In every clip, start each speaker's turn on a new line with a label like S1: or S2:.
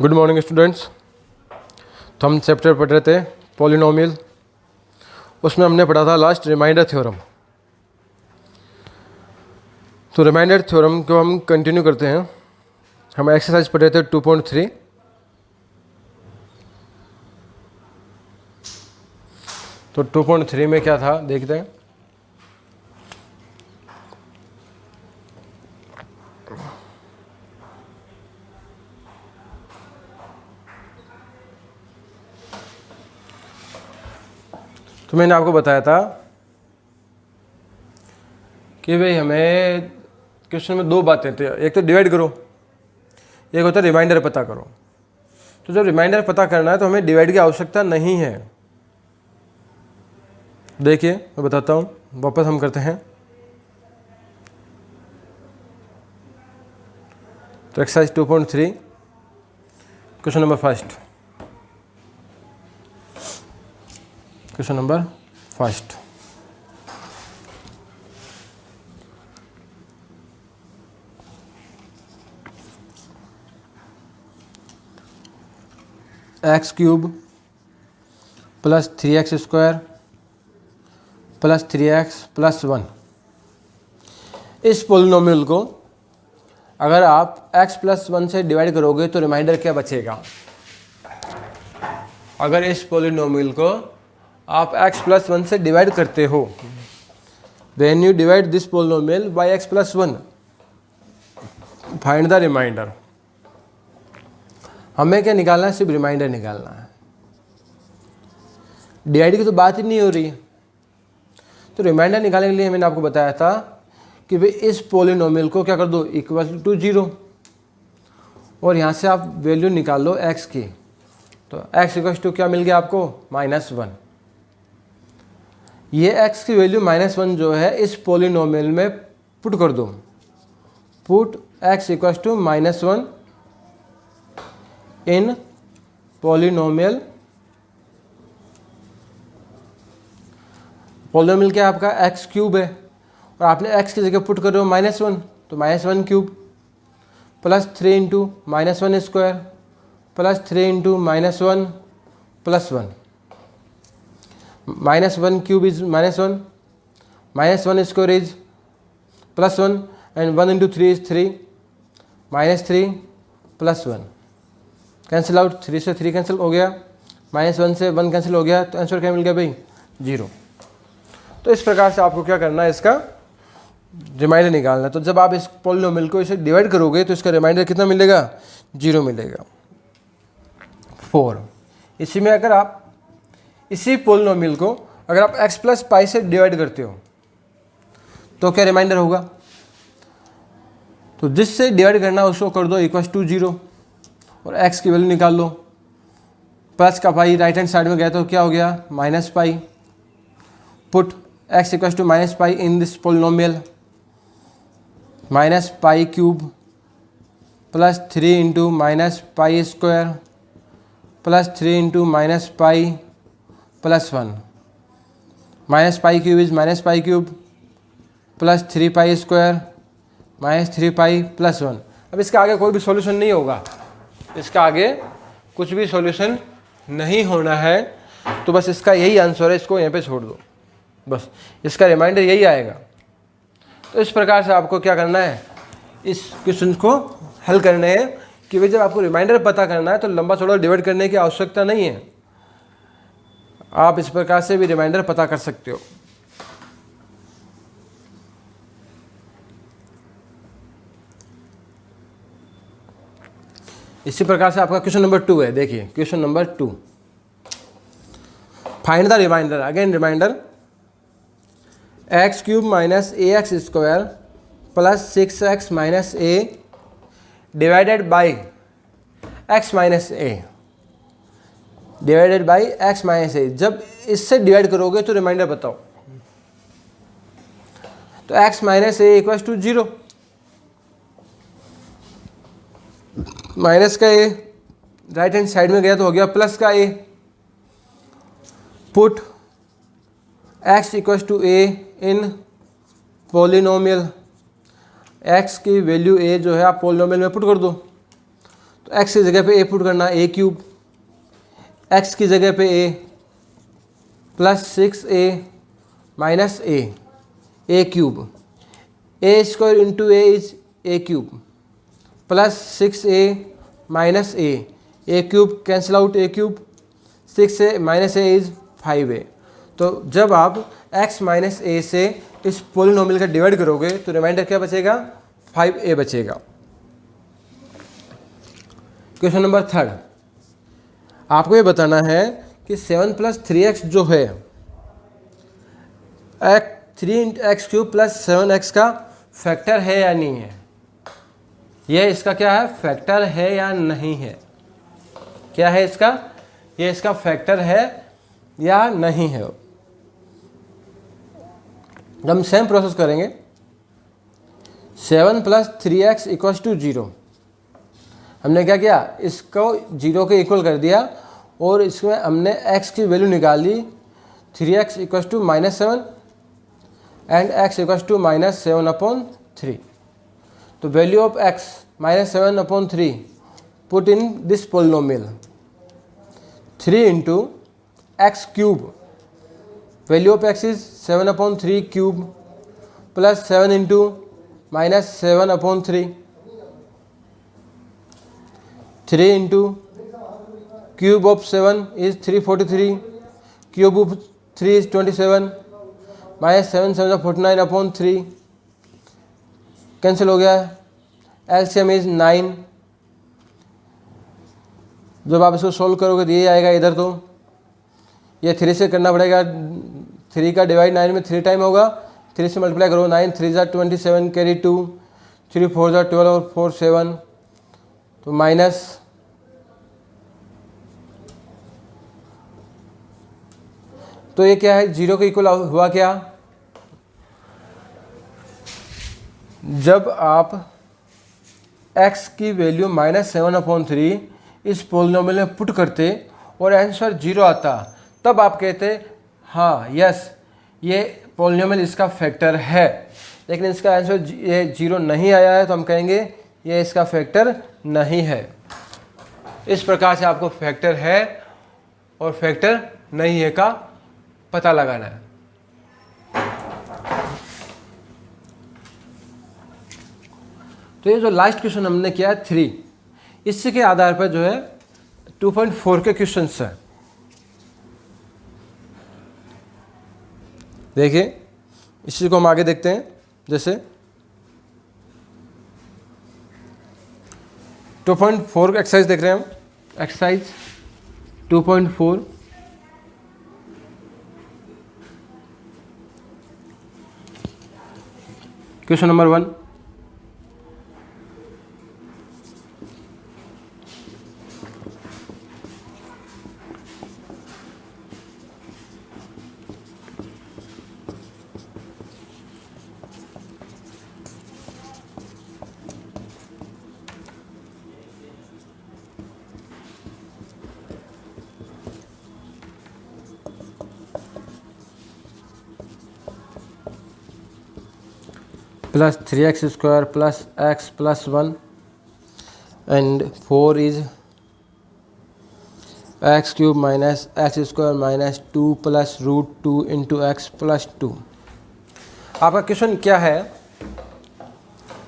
S1: Good morning students. तो हम chapter पढ़ रहे थे पॉलिनोमियल। उसमें हमने पढ़ा था लास्ट रिमाइंडर थ्योरम। तो रिमाइंडर थ्योरम को हम कंटिन्यू करते हैं। हम एक्सरसाइज पढ़ रहे थे 2.3। तो 2.3 में क्या था देखते हैं। तो मैंने आपको बताया था कि भाई हमें क्वेश्चन में दो बातें थी, एक तो डिवाइड करो, एक होता है रिमाइंडर पता करो। तो जब रिमाइंडर पता करना है तो हमें डिवाइड की आवश्यकता नहीं है। देखिए मैं बताता हूँ, वापस हम करते हैं। तो exercise 2.3 question number first. Question number first, x cube plus 3x square plus 3x plus 1। इस पोलिनोमियल को अगर आप x प्लस 1 से डिवाइड करोगे तो रिमाइंडर क्या बचेगा? अगर इस पोलिनोमियल को आप x प्लस 1 से डिवाइड करते हो, when you divide this polynomial by x plus 1, find the remainder. हमें क्या निकालना है? सिर्फ रिमाइंडर निकालना है। डिवाइड की तो बात ही नहीं हो रही है। तो रिमाइंडर निकालने के लिए मैंने आपको बताया था कि भाई इस पोलिनोमियल को क्या कर दो, इक्वल टू 0, और यहाँ से आप वैल्यू निकाल लो x की। तो x इक्वल टू क्या मिल गया आपको? -1। ये x की वैल्यू -1 जो है इस पोलिनोमियल में पुट कर दो। Put x equal to -1 in polynomial. Polynomial क्या है आपका? x क्यूब है, और आपने x की जगह पुट कर रहे हो -1, तो -1 cube plus 3 into -1 square plus 3 into -1 plus 1। -1 cube is -1, -1 square is +1, and 1 into 3 is 3, -3 plus 1। Cancel out, 3 से 3 कैंसिल हो गया, -1 से 1 कैंसिल हो गया, तो आंसर क्या मिल गया भाई? 0। तो इस प्रकार से आपको क्या करना है, इसका रिमाइंडर निकालना है। तो जब आप इस पोलिनोमियल को इसे डिवाइड करोगे तो इसका रिमाइंडर कितना मिलेगा? 0 मिलेगा, 4। इसी में अगर आप इसी पोलिनोमियल को अगर आप x प्लस पाई से डिवाइड करते हो तो क्या रिमाइंडर होगा? तो जिससे डिवाइड करना उसको कर दो इक्वल टू 0, और x की वैल्यू निकाल लो। प्लस का पाई राइट हैंड साइड में गया तो क्या हो गया? -Pi. Put x equal to -pi in this polynomial. -Pi cube plus 3 into -pi square plus 3 into -pi plus 1। -Pi cube is -pi cube plus 3 pi square -3 pi plus 1। अब इसका आगे कोई भी सॉल्यूशन नहीं होगा, इसका आगे कुछ भी सॉल्यूशन नहीं होना है। तो बस इसका यही आंसर है, इसको यहाँ पे छोड़ दो, बस इसका रिमाइंडर यही आएगा। तो इस प्रकार से आपको क्या करना है, इस क्वेश्चन को हल करने हैं कि भाई जब आपको रिमाइंडर पता करना है तो लंबा चौड़ा डिवाइड करने की आवश्यकता नहीं है। आप इस प्रकार से भी रिमाइंडर पता कर सकते हो। इसी प्रकार से आपका क्वेश्चन नंबर 2 है। देखिए question number 2, find the remainder. Again remainder, x cube minus ax square plus 6x minus a divided by x minus a divided by x minus a। जब इससे डिवाइड करोगे तो रिमाइंडर बताओ। तो x minus a equal to 0, minus का a right hand side में गया तो हो गया प्लस का a। Put x equal to a in polynomial. x की वैल्यू a जो है आप पोलिनोमियल में पुट कर दो। तो x की जगह पे a पुट करना, a क्यूब, x की जगह पे a plus 6a minus a cube, a square into a is a cube plus 6a minus a cube cancel out, a cube 6a minus a is 5a। तो जब आप x minus a से इस polynomial का divide करोगे तो reminder क्या बचेगा, 5a बचेगा। क्वेश्चन नंबर 3, आपको ये बताना है कि 7 प्लस 3x जो है 3x क्यूब प्लस 7x का फैक्टर है या नहीं है। यह इसका क्या है, फैक्टर है या नहीं है। क्या है इसका, ये इसका फैक्टर है या नहीं है। हम सेम प्रोसेस करेंगे। 7 प्लस 3x इक्वल्स टू 0। हमने क्या किया, इसको 0 के इक्वल कर दिया और इसमें हमने x की वैल्यू निकाली 3x equals to -7 and x equals to -7/3। तो value of x -7/3 put in this polynomial 3 into x cube, value of x is 7/3 cube plus 7 into -7/3, 3 into cube of 7 is 343, cube of 3 is 27, -7 7 49/3 cancel हो गया, LCM is 9। जब आप इसको solve करोगे तो ये आएगा इधर, तो ये 3 से करना पड़ेगा। 3 का डिवाइड 9 में 3 टाइम होगा, 3 से मल्टीप्लाई करो, 9 3 ज़ा 27 कैरी 2, 3 4 ज़ा 12 और 4 7, तो माइनस तो ये क्या है, 0 के इक्वल हुआ क्या, जब आप x की वैल्यू -7/3 इस पोलिनोमियल में पुट करते और आंसर 0 आता, तब आप कहते हाँ यस ये पोलिनोमियल इसका फैक्टर है। लेकिन इसका आंसर ये 0 नहीं आया है तो हम कहेंगे ये इसका फैक्टर नहीं है। इस प्रकार से आपको फैक्टर है और फैक्टर नहीं है का पता लगाना है। तो ये जो लास्ट क्वेश्चन हमने किया है 3, इसी के आधार पर जो है 2.4 के क्वेश्चन है। देखिए इसी को हम आगे देखते हैं। जैसे 2.4 एक्सरसाइज देख रहे हैं हम, exercise 2.4। Question number 1, plus 3x square plus x plus 1 and 4 is x cube minus x square minus 2 plus √2 into x plus 2। आपका क्वेश्चन क्या है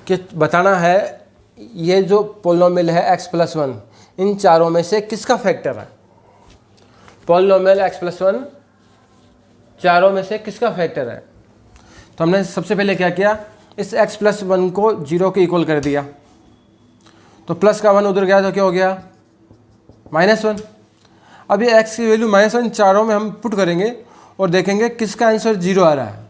S1: कि बताना है ये जो पोलिनोमियल है x प्लस 1 इन चारों में से किसका फैक्टर है। पोलिनोमियल x प्लस 1 चारों में से किसका फैक्टर है। तो हमने सबसे पहले क्या किया, इस x प्लस 1 को 0 के इक्वल कर दिया, तो प्लस का 1 उधर गया तो क्या हो गया -1। अब ये x की वैल्यू -1 चारों में हम पुट करेंगे और देखेंगे किसका आंसर 0 आ रहा है।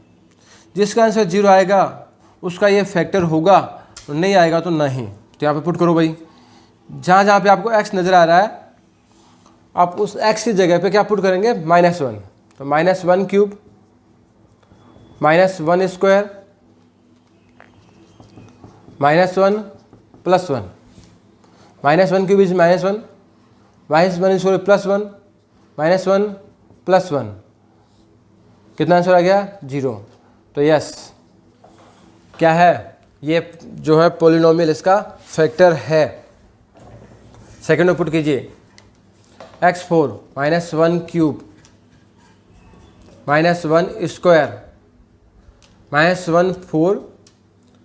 S1: जिसका आंसर 0 आएगा उसका ये फैक्टर होगा, तो नहीं आएगा तो नहीं। तो यहाँ पे पुट करो भाई, जहाँ जहाँ पे आपको x नज़र आ रहा है आप उस x की जगह पे क्या पुट करेंगे -1। तो -1 cube -1 square -1 plus 1, -1 cube is -1, -1 is plus 1, -1 plus 1, कितना आंसर आ गया 0। तो यस क्या है, ये जो है पोलिनोमियल इसका फैक्टर है। सेकेंड में पुट कीजिए x4 minus 1 cube minus 1 square minus 1 4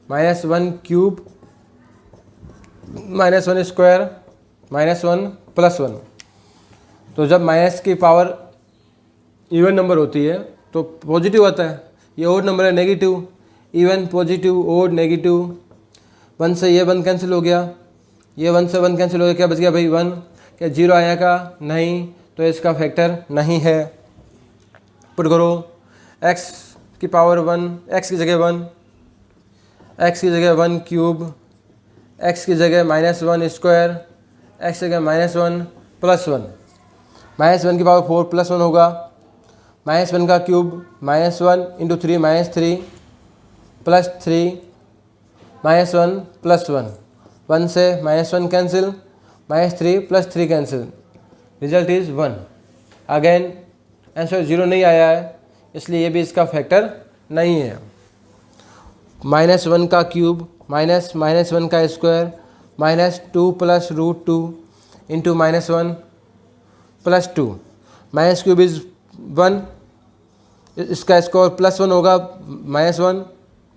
S1: minus 1 cube minus 1 square minus 1 plus 1। तो जब माइनस की पावर इवन नंबर होती है तो पॉजिटिव आता है, ये ओड नंबर है negative, even positive odd negative. 1 से ये 1 कैंसिल हो गया, ये 1 से 1 कैंसिल हो गया, क्या बच गया भाई 1। क्या 0 आया का नहीं, तो इसका फैक्टर नहीं है। पुट करो x की पावर 1, x की जगह 1, x की जगह 1 क्यूब, x की जगह माइनस 1 स्क्वायर, x की जगह माइनस 1 प्लस 1। माइनस 1 की पावर 4 प्लस 1 होगा, माइनस 1 का cube minus 1 into 3 minus 3 plus 3 minus 1 plus 1। 1 से minus 1 cancel, minus 3 plus 3 cancel, result is 1। Again answer 0 नहीं आया है, इसलिए ये भी इसका फैक्टर नहीं है। माइनस 1 का क्यूब माइनस माइनस 1 का square minus 2 plus root 2 into minus 1 plus 2। Minus cube is 1, इसका स्क्वायर प्लस 1 होगा, माइनस 1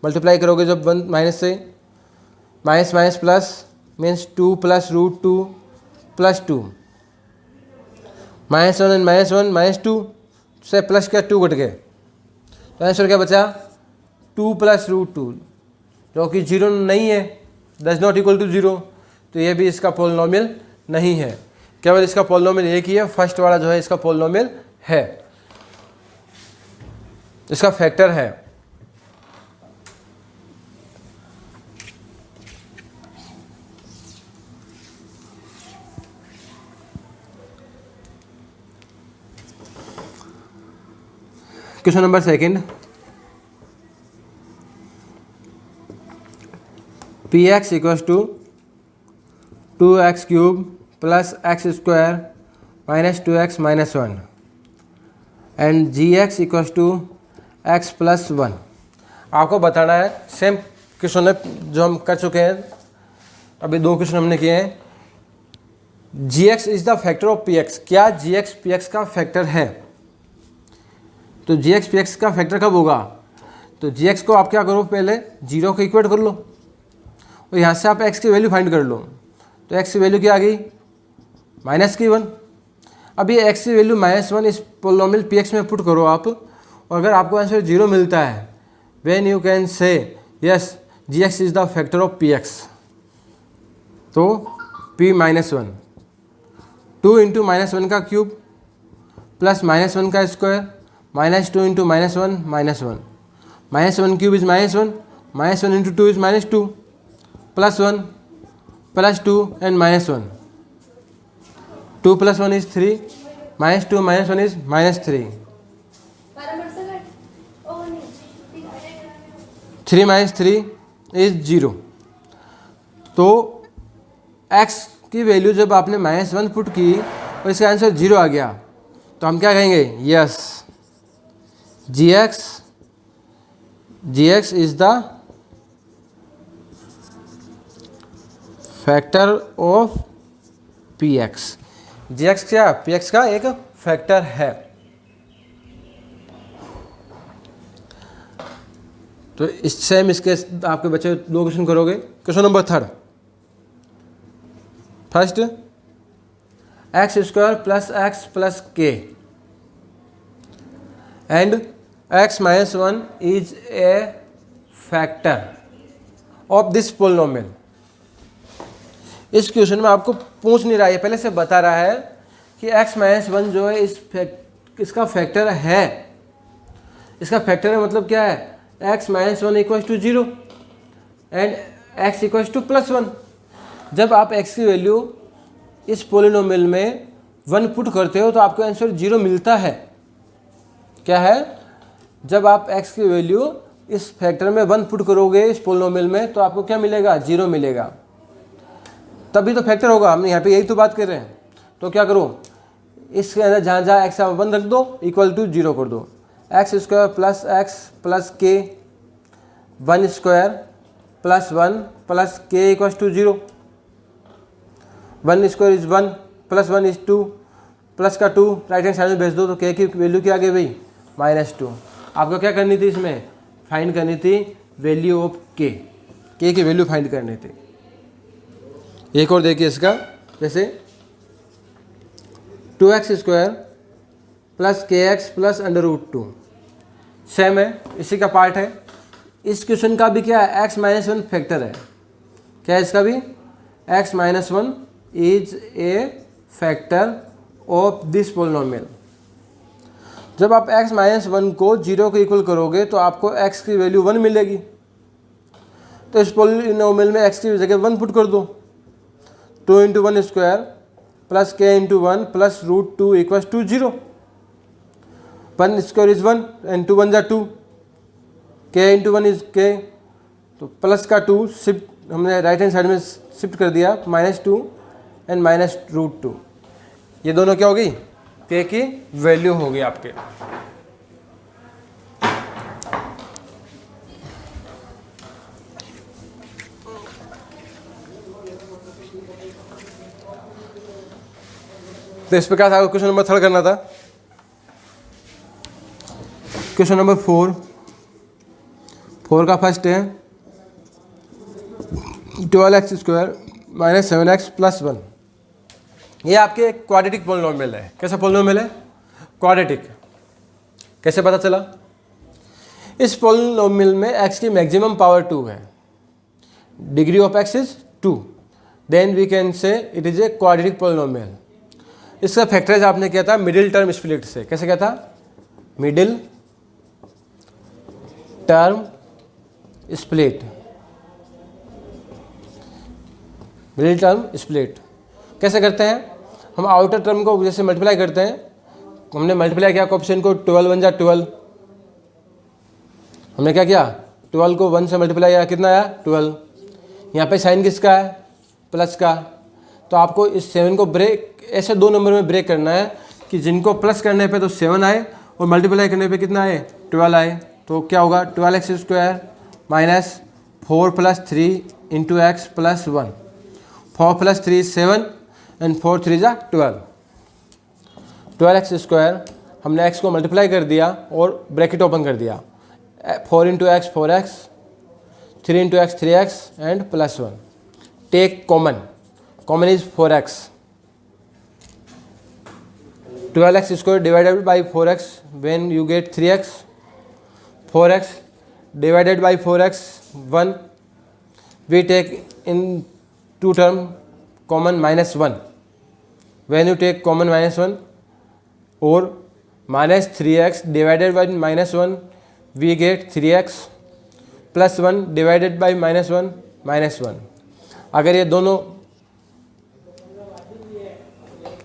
S1: मल्टीप्लाई करोगे जब 1 माइनस से, minus minus plus means 2 plus root 2 plus 2। Minus 1 and minus 1 minus 2 से प्लस का 2 घट गए, तो आंसर क्या बचा 2 प्लस रूट 2, जो कि 0 नहीं है, डज नॉट इक्वल टू 0। तो ये भी इसका पोलिनोमियल नहीं है, केवल इसका पोलिनोमियल एक ही है, फर्स्ट वाला जो है इसका पोलिनोमियल है, इसका फैक्टर है। Question number second, p x equals to 2x cube plus x square minus 2x minus 1 and g x equals to x plus 1। आपको बताना है, सेम क्वेश्चन है जो हम कर चुके हैं, अभी 2 क्वेश्चन हमने किए हैं। G x is the factor of P X, क्या जी एक्स पी एक्स का फैक्टर है? तो जी एक्स पी एक्स का फैक्टर कब होगा? तो जी एक्स को आप क्या करो, पहले 0 को इक्वेट कर लो और यहाँ से आप x की वैल्यू फाइंड कर लो। तो x की वैल्यू क्या आ गई, माइनस की 1। अब ये x की वैल्यू माइनस 1 इस पोलिनोमियल पी एक्स में पुट करो आप, और अगर आपको आंसर 0 मिलता है, when you can say yes g x is the factor of P x. तो p माइनस 1, 2 इंटू माइनस 1 का क्यूब प्लस माइनस 1 का square minus 2 into minus 1 minus 1, minus 1 cube is minus 1, minus 1 into 2 is minus 2 plus 1 plus 2 and minus 1, 2 plus 1 is 3, minus 2 minus 1 is minus 3, 3 minus 3 is 0। तो x की value जब आपने minus 1 put की और इसका answer 0 आ गया, तो हम क्या कहेंगे, yes g x is the factor of P x. G x क्या, पी एक्स का एक फैक्टर है। तो इससे हम इसके आपके बच्चे 2 क्वेश्चन करोगे। Question number 3, first X square plus K and x minus 1 is a factor of this polynomial. इस क्वेश्चन में आपको पूछ नहीं रहा है, पहले से बता रहा है कि x माइनस 1 जो है इसका फैक्टर है। इसका फैक्टर है मतलब क्या है, x minus 1 equal to 0 and x equal to plus 1। जब आप x की वैल्यू इस पोलिनोमियल में 1 पुट करते हो तो आपको आंसर 0 मिलता है। क्या है, जब आप x की वैल्यू इस फैक्टर में 1 पुट करोगे इस पोलिनोमियल में, तो आपको क्या मिलेगा, 0 मिलेगा, तभी तो फैक्टर होगा। हमने यहाँ पे यही तो बात कर रहे हैं। तो क्या करो, इसके अंदर जहाँ जहाँ x 1 रख दो, इक्वल टू 0 कर दो। X square plus k 1 square plus 1 plus k equal to 0, 1 square is 1 plus 1 is 2 plus का 2 राइट हैंड साइड में भेज दो तो के की वैल्यू क्या आ गई भाई -2। आपको क्या करनी थी इसमें फाइंड करनी थी वैल्यू ऑफ के की वैल्यू फाइंड करनी थी। एक और देखिए इसका जैसे 2x स्क्वायर प्लस के एक्स प्लस √2 सेम है, इसी का पार्ट है। इस क्वेश्चन का भी क्या है x-1 फैक्टर है। क्या है इसका भी x-1 is a factor of this polynomial. जब आप x-1 को 0 के इक्वल करोगे तो आपको x की वैल्यू 1 मिलेगी। तो इस पोलिनोमियल में x की जगह 1 पुट कर दो। 2 × 1 square plus k × 1 plus √2 = 0। 1 square is 1 and 2 1 = 2, k × 1 is k, तो प्लस का 2 शिफ्ट हमने राइट हैंड साइड में शिफ्ट कर दिया -2 एंड -√2। ये दोनों क्या हो गई k की वैल्यू हो गई आपके। तो इस प्रकार से आपको क्वेश्चन नंबर 3 करना था। क्वेश्चन नंबर 4 का फर्स्ट है 12x square minus 7x plus 1। ये आपके क्वाड्रेटिक पोलिनोमियल है। कैसा पोलिनोमियल है क्वाड्रेटिक। कैसे पता चला? इस पोलिनोमियल में x की मैक्सिमम पावर 2 है, degree of x is 2, then we can say it is a quadratic polynomial. इसका फैक्टराइज आपने किया था मिडिल टर्म स्प्लिट से। कैसे किया था? Middle term split. Middle term split कैसे करते हैं? हम आउटर टर्म को जैसे मल्टीप्लाई करते हैं, हमने मल्टीप्लाई किया कोएफिशिएंट को 12 1 = 12। हमने क्या किया 12 को 1 से मल्टीप्लाई किया, कितना आया 12। यहाँ पे साइन किसका है प्लस का। तो आपको इस 7 को ब्रेक ऐसे 2 नंबर में ब्रेक करना है कि जिनको प्लस करने पे तो 7 आए और मल्टीप्लाई करने पे कितना आए 12 आए। तो क्या होगा 12x square minus 4 + 3 × x + 1। 4 + 3 = 7 and 4 3 = 12। 12x square हमने x को मल्टीप्लाई कर दिया और ब्रैकेट ओपन कर दिया। 4 × x 4x, 3 × x 3x and +1। Take common is 4x। 12x square divided by 4x when you get 3x, 4x divided by 4x 1, we take in two term common -1. When you take common -1 or -3x divided by -1 we get 3x plus 1 divided by -1 -1। अगर ये दोनों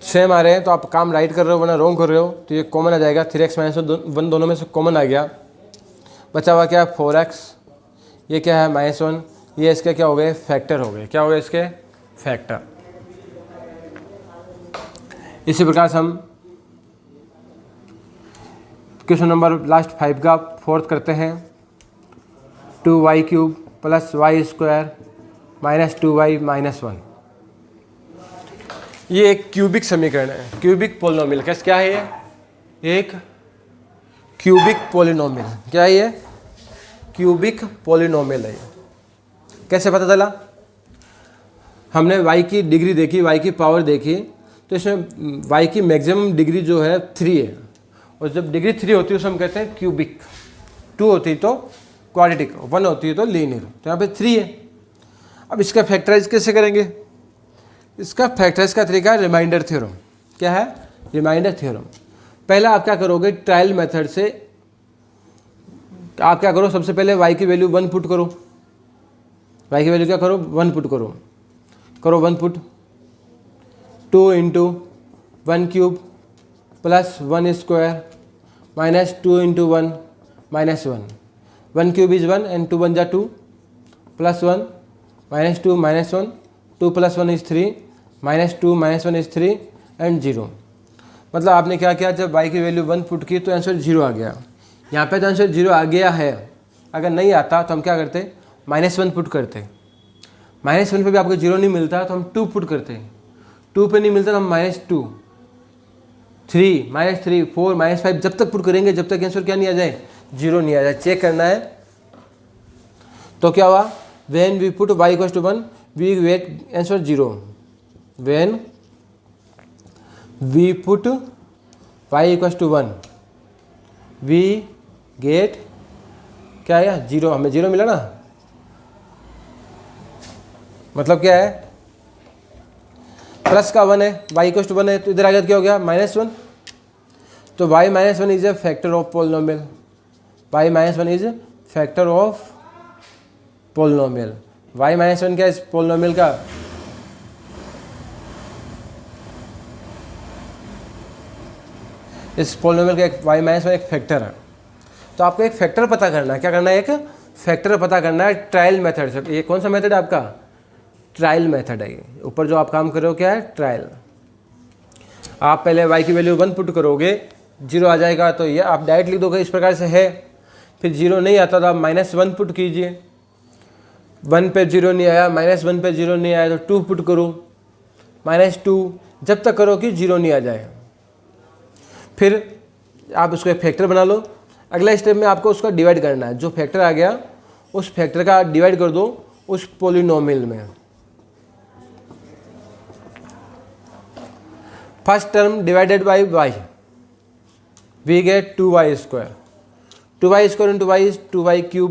S1: same आ रहे हैं तो आप काम right कर रहे हो वरना रॉन्ग कर रहे हो। तो ये कॉमन आ जाएगा 3x - 1 दोनों में से कॉमन आ गया। बचा हुआ क्या है 4x। ये क्या है -1। ये इसके क्या हो गए फैक्टर हो गए। क्या हो गए इसके फैक्टर। इसी प्रकार से हम क्वेश्चन नंबर लास्ट 5 का 4th करते हैं। 2y³ + y² - 2y - 1। ये एक क्यूबिक समीकरण है, क्यूबिक पोलिनोमियल। कैसे क्या है ये एक क्यूबिक पोलिनोमियल। क्या है ये क्यूबिक पोलिनोमियल है। कैसे पता चला? हमने y की डिग्री देखी, y की पावर देखी, तो इसमें y की मैक्सिमम डिग्री जो है 3 है और जब डिग्री 3 होती है उसे हम कहते हैं क्यूबिक। 2 होती तो क्वाड्रेटिक, 1 होती है तो लीनियर। तो यहाँ पे 3 है। अब इसका फैक्टराइज कैसे करेंगे? इसका फैक्टराइज का तरीका है रिमाइंडर थ्योरम। क्या है रिमाइंडर थ्योरम। पहले आप क्या करोगे ट्रायल मेथड से आप क्या करो सबसे पहले y की वैल्यू 1 पुट करो। y की वैल्यू क्या करो 1 पुट करो 1 put. 2 × 1³ + 1 square minus 2 × 1 -1। 1³ is 1 and 2 1 = 2 +1 -2 -1, 2 + 1 is 3 -2 -1 is 3 and 0। मतलब आपने क्या किया जब y की वैल्यू 1 पुट की तो आंसर 0 आ गया। यहाँ पे तो आंसर 0 आ गया है। अगर नहीं आता तो हम क्या करते -1 पुट करते। -1 पे भी आपको 0 नहीं मिलता तो हम 2 पुट करते। 2 पे नहीं मिलता तो हम -2, 3, -3, 4, -5 जब तक पुट करेंगे जब तक आंसर क्या नहीं आ जाए, 0 नहीं आ जाए। चेक करना है। तो क्या हुआ, when we put y = 1 we get answer 0। When we put y = 1 we get क्या आया, 0। हमें 0 मिला ना, मतलब क्या है, प्लस का 1 है, y = 1 है, तो इधर आ गया क्या हो गया, -1। तो y - 1 is a factor of polynomial, y - 1 is factor of polynomial. y - 1 क्या है इस पोलिनोमियल का, इस पोलिनोमियल का y - 1 एक फैक्टर है। तो आपको एक फैक्टर पता करना है, क्या करना है, एक फैक्टर पता करना है ट्रायल मेथड से। ये कौन सा मेथड है आपका, ट्रायल मेथड है। ये ऊपर जो आप काम कर रहे हो क्या है, ट्रायल। आप पहले y की वैल्यू 1 पुट करोगे, 0 आ जाएगा, तो ये आप डायरेक्ट लिख दोगे इस प्रकार से है। फिर 0 नहीं आता तो आप -1 पुट कीजिए, 1 पे 0 नहीं आया, -1 पे 0 नहीं आया तो 2 पुट करो, -2 जब तक करो कि 0 नहीं आ जाए। फिर आप उसको एक फैक्टर बना लो। अगला स्टेप में आपको उसका डिवाइड करना है, जो फैक्टर आ गया उस फैक्टर का डिवाइड कर दो उस पोलिनोमियल में। First term divided by y we get 2y²। 2y² into y is 2y³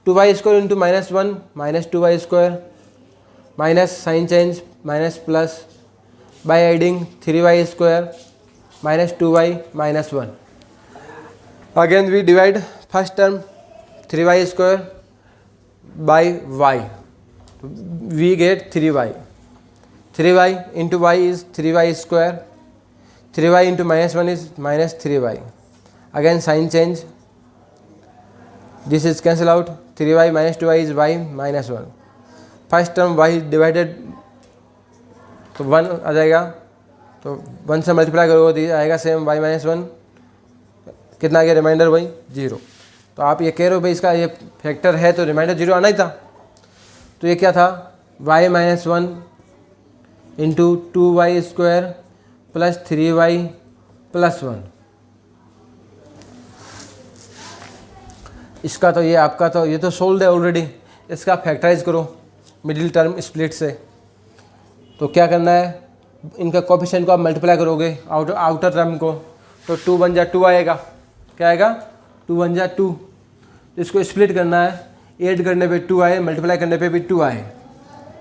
S1: 2y² into -1 -2y² minus sign change minus plus by adding 3y² -2y -1। Again we divide first term 3y² by y, we get 3y। 3y into y is 3y², 3y into -1 is -3y। Again sign change, this is cancel out, 3y - 2y is y -1। First term y divided तो 1 आ जाएगा, तो 1 से multiply करोगे तो आएगा same y -1, कितना आ गया reminder वही 0। तो आप ये कह रहे हो भाई इसका ये फैक्टर है तो रिमाइंडर 0 आना ही था। तो ये क्या था, y - 1 into 2y² plus 3y plus 1। इसका तो ये आपका तो ये तो सोल्व है ऑलरेडी। इसका फैक्टराइज करो मिडिल टर्म स्प्लिट से। तो क्या करना है, इनका कोफिशिएंट को आप मल्टीप्लाई करोगे आउटर टर्म को, तो 2 × 2 आएगा। क्या आएगा, 2 × 2। इसको स्प्लिट करना है, ऐड करने पे 2 आए, मल्टीप्लाई करने पे भी 2 आए।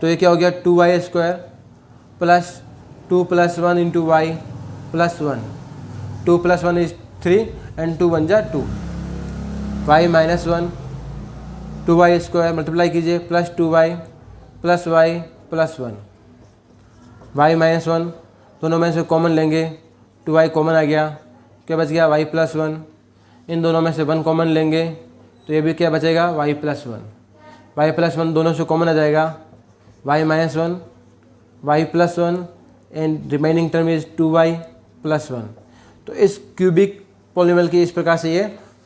S1: तो ये क्या हो गया, 2y² plus 2 + 1 into y plus 1। 2 + 1 is 3 and 2 × 2। y -1 2y² multiply कीजिए plus 2y plus y plus 1। y -1 दोनों में से कॉमन लेंगे, 2y कॉमन आ गया, क्या बच गया y + 1। इन दोनों में से 1 कॉमन लेंगे तो ये भी क्या बचेगा, y + 1। y + 1 दोनों से कॉमन आ जाएगा, y -1 y + 1 and remaining term is 2y + 1। तो इस क्यूबिक पॉलिनोमियल की इस प्रकार से ये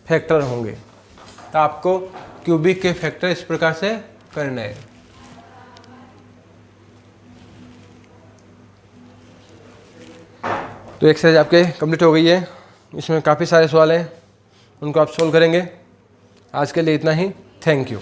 S1: फैक्टर होंगे। तो आपको क्यूबिक के फैक्टर इस प्रकार से करना है। तो एक्सरसाइज आपके कंप्लीट हो गई है। इसमें काफ़ी सारे सवाल हैं, उनको आप सोल्व करेंगे। आज के लिए इतना ही, थैंक यू।